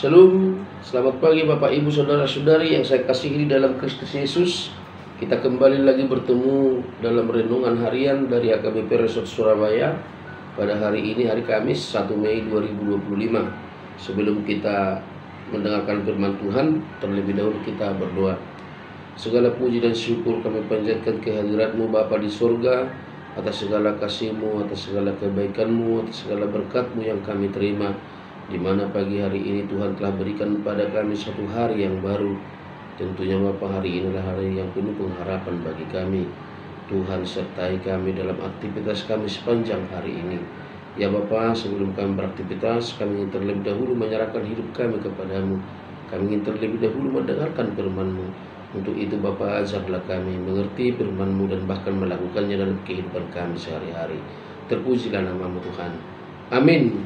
Shalom, selamat pagi Bapak Ibu Saudara-saudari yang saya kasihi di dalam Kristus Yesus. Kita kembali lagi bertemu dalam renungan harian dari AKBP Resort Surabaya pada hari ini, hari Kamis 1 Mei 2025. Sebelum kita mendengarkan firman Tuhan, terlebih dahulu kita berdoa. Segala puji dan syukur kami panjatkan kehadirat-Mu Bapa di surga, atas segala kasih-Mu, atas segala kebaikan-Mu, atas segala berkat-Mu yang kami terima, di mana pagi hari ini Tuhan telah berikan kepada kami satu hari yang baru. Tentunya Bapa, hari inilah hari yang penuh pengharapan bagi kami. Tuhan sertai kami dalam aktivitas kami sepanjang hari ini. Ya Bapa, sebelum kami beraktivitas, kami ingin terlebih dahulu menyerahkan hidup kami kepadamu. Kami ingin terlebih dahulu mendengarkan firman-Mu. Untuk itu Bapa, ajarlah kami mengerti firman-Mu dan bahkan melakukannya dalam kehidupan kami sehari-hari. Terpujilah nama-Mu Tuhan. Amin.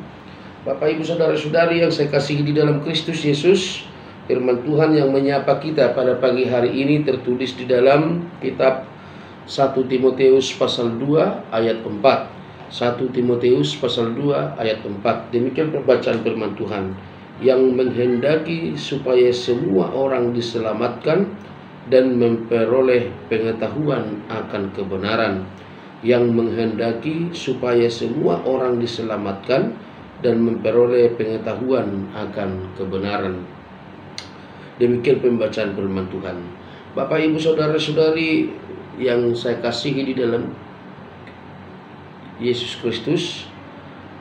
Bapak Ibu Saudara-saudari yang saya kasihi di dalam Kristus Yesus, firman Tuhan yang menyapa kita pada pagi hari ini tertulis di dalam kitab 1 Timotius pasal 2 ayat 4. 1 Timotius pasal 2 ayat 4. Demikian pembacaan firman Tuhan, yang menghendaki supaya semua orang diselamatkan dan memperoleh pengetahuan akan kebenaran. Yang menghendaki supaya semua orang diselamatkan dan memperoleh pengetahuan akan kebenaran. Demikian pembacaan firman Tuhan. Bapak Ibu Saudara-saudari yang saya kasihi di dalam Yesus Kristus,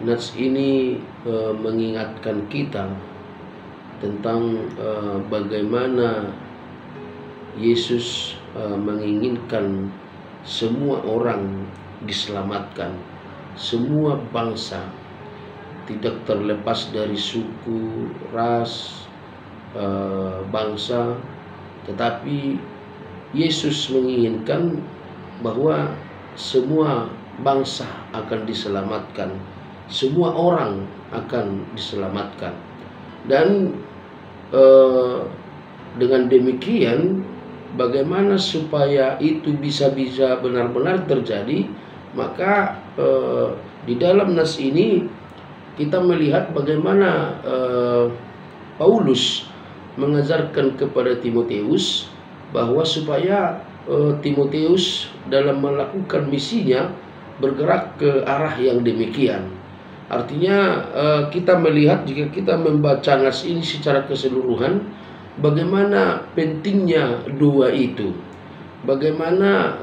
nats ini mengingatkan kita tentang bagaimana Yesus menginginkan semua orang diselamatkan, semua bangsa, tidak terlepas dari suku, ras, bangsa, tetapi Yesus menginginkan bahwa semua bangsa akan diselamatkan, semua orang akan diselamatkan. Dan dengan demikian, bagaimana supaya itu bisa benar-benar terjadi? Maka di dalam nas ini kita melihat bagaimana Paulus mengajarkan kepada Timotius bahwa supaya Timotius dalam melakukan misinya bergerak ke arah yang demikian. Artinya kita melihat, jika kita membaca nas ini secara keseluruhan, bagaimana pentingnya doa itu. Bagaimana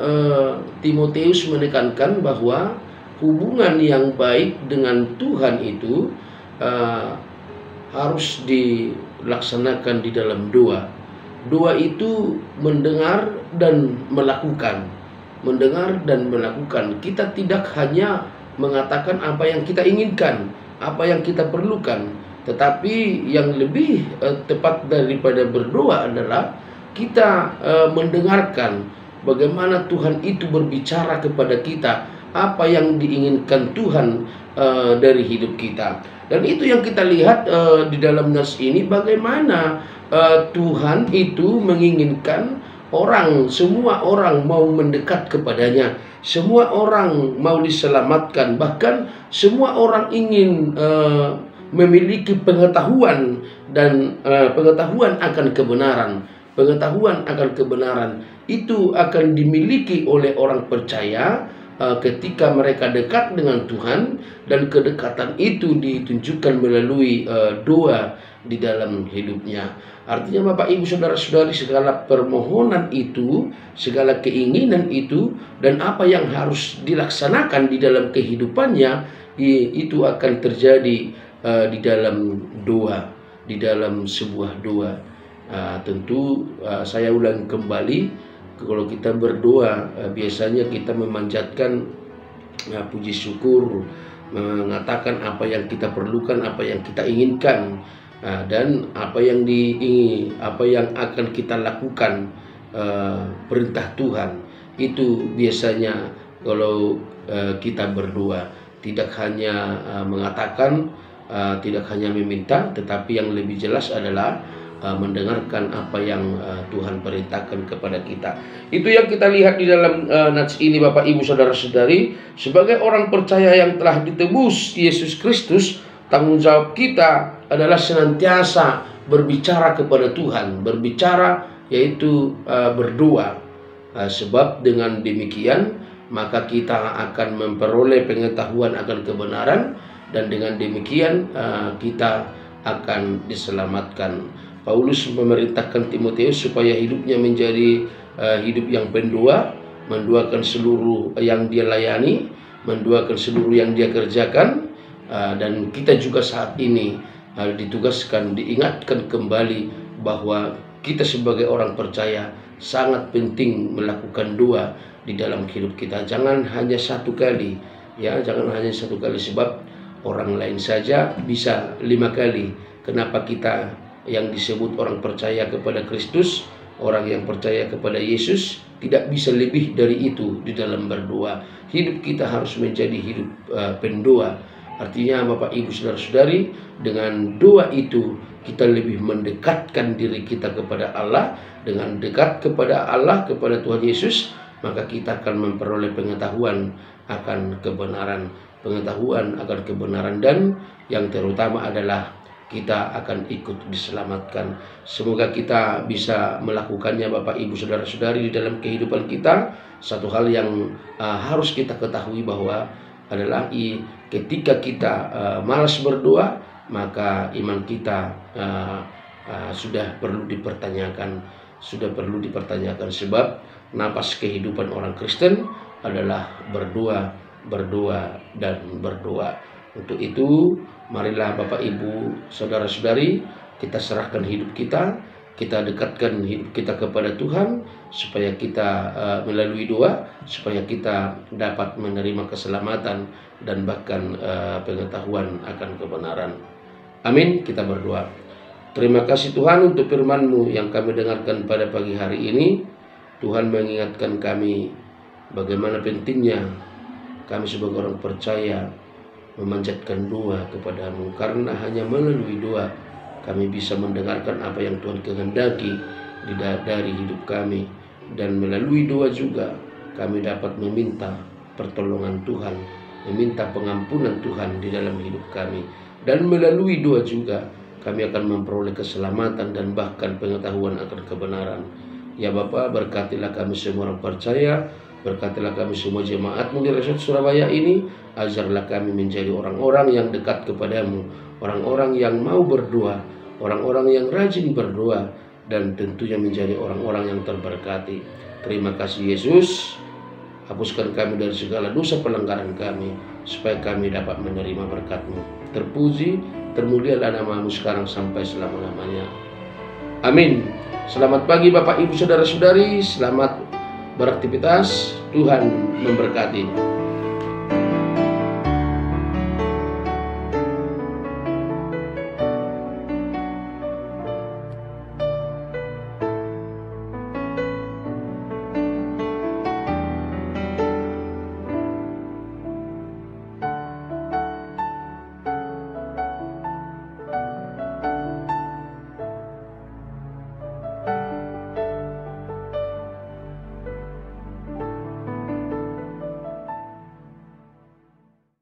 Timotius menekankan bahwa hubungan yang baik dengan Tuhan itu harus dilaksanakan di dalam doa. Doa itu mendengar dan melakukan. Mendengar dan melakukan. Kita tidak hanya mengatakan apa yang kita inginkan, apa yang kita perlukan, tetapi yang lebih tepat daripada berdoa adalah kita mendengarkan bagaimana Tuhan itu berbicara kepada kita, apa yang diinginkan Tuhan dari hidup kita. Dan itu yang kita lihat di dalam nas ini, bagaimana Tuhan itu menginginkan semua orang mau mendekat kepadanya, semua orang mau diselamatkan, bahkan semua orang ingin memiliki pengetahuan dan pengetahuan akan kebenaran. Pengetahuan akan kebenaran itu akan dimiliki oleh orang percaya ketika mereka dekat dengan Tuhan, dan kedekatan itu ditunjukkan melalui doa di dalam hidupnya. Artinya Bapak Ibu Saudara-saudari, segala permohonan itu, segala keinginan itu, dan apa yang harus dilaksanakan di dalam kehidupannya, itu akan terjadi di dalam doa, di dalam sebuah doa. Tentu saya ulang kembali, kalau kita berdoa biasanya kita memanjatkan puji syukur, mengatakan apa yang kita perlukan, apa yang kita inginkan, dan apa yang akan kita lakukan, perintah Tuhan. Itu biasanya kalau kita berdoa, tidak hanya mengatakan, tidak hanya meminta, tetapi yang lebih jelas adalah mendengarkan apa yang Tuhan perintahkan kepada kita. Itu yang kita lihat di dalam nats ini, Bapak Ibu Saudara-saudari. Sebagai orang percaya yang telah ditebus Yesus Kristus, tanggung jawab kita adalah senantiasa berbicara kepada Tuhan, berbicara yaitu berdoa. Sebab dengan demikian maka kita akan memperoleh pengetahuan akan kebenaran, dan dengan demikian kita akan diselamatkan. Paulus memerintahkan Timotius supaya hidupnya menjadi hidup yang pendoa, mendoakan seluruh yang dia layani, mendoakan seluruh yang dia kerjakan. Dan kita juga saat ini ditugaskan, diingatkan kembali bahwa kita sebagai orang percaya sangat penting melakukan doa di dalam hidup kita. Jangan hanya satu kali, ya, jangan hanya satu kali, sebab orang lain saja bisa 5 kali. Kenapa kita yang disebut orang percaya kepada Kristus, orang yang percaya kepada Yesus, tidak bisa lebih dari itu di dalam berdoa? Hidup kita harus menjadi hidup pendoa. Artinya Bapak Ibu Saudara-saudari, dengan doa itu kita lebih mendekatkan diri kita kepada Allah. Dengan dekat kepada Allah, kepada Tuhan Yesus, maka kita akan memperoleh pengetahuan akan kebenaran. Pengetahuan akan kebenaran, dan yang terutama adalah kita akan ikut diselamatkan. Semoga kita bisa melakukannya Bapak Ibu Saudara-saudari di dalam kehidupan kita. Satu hal yang harus kita ketahui bahwa adalah ketika kita malas berdoa, maka iman kita sudah perlu dipertanyakan. Sebab napas kehidupan orang Kristen adalah berdoa, dan berdoa. Untuk itu, marilah Bapak Ibu Saudara-saudari, kita serahkan hidup kita, kita dekatkan hidup kita kepada Tuhan, supaya kita melalui doa, supaya kita dapat menerima keselamatan dan bahkan pengetahuan akan kebenaran. Amin. Kita berdoa. Terima kasih Tuhan untuk firman-Mu yang kami dengarkan pada pagi hari ini. Tuhan mengingatkan kami bagaimana pentingnya kami sebagai orang percaya memanjatkan doa kepada-Mu, karena hanya melalui doa kami bisa mendengarkan apa yang Tuhan kehendaki dari hidup kami, dan melalui doa juga kami dapat meminta pertolongan Tuhan, meminta pengampunan Tuhan di dalam hidup kami, dan melalui doa juga kami akan memperoleh keselamatan dan bahkan pengetahuan akan kebenaran. Ya Bapa, berkatilah kami semua orang percaya, berkatilah kami semua jemaat-Mu di Resort Surabaya ini. Ajarlah kami menjadi orang-orang yang dekat kepada-Mu, orang-orang yang mau berdoa, orang-orang yang rajin berdoa, dan tentunya menjadi orang-orang yang terberkati. Terima kasih Yesus. Hapuskan kami dari segala dosa pelanggaran kami, supaya kami dapat menerima berkat-Mu. Terpuji, termulialah nama-Mu sekarang sampai selama-lamanya. Amin. Selamat pagi Bapak Ibu Saudara-saudari, selamat beraktivitas, Tuhan memberkati.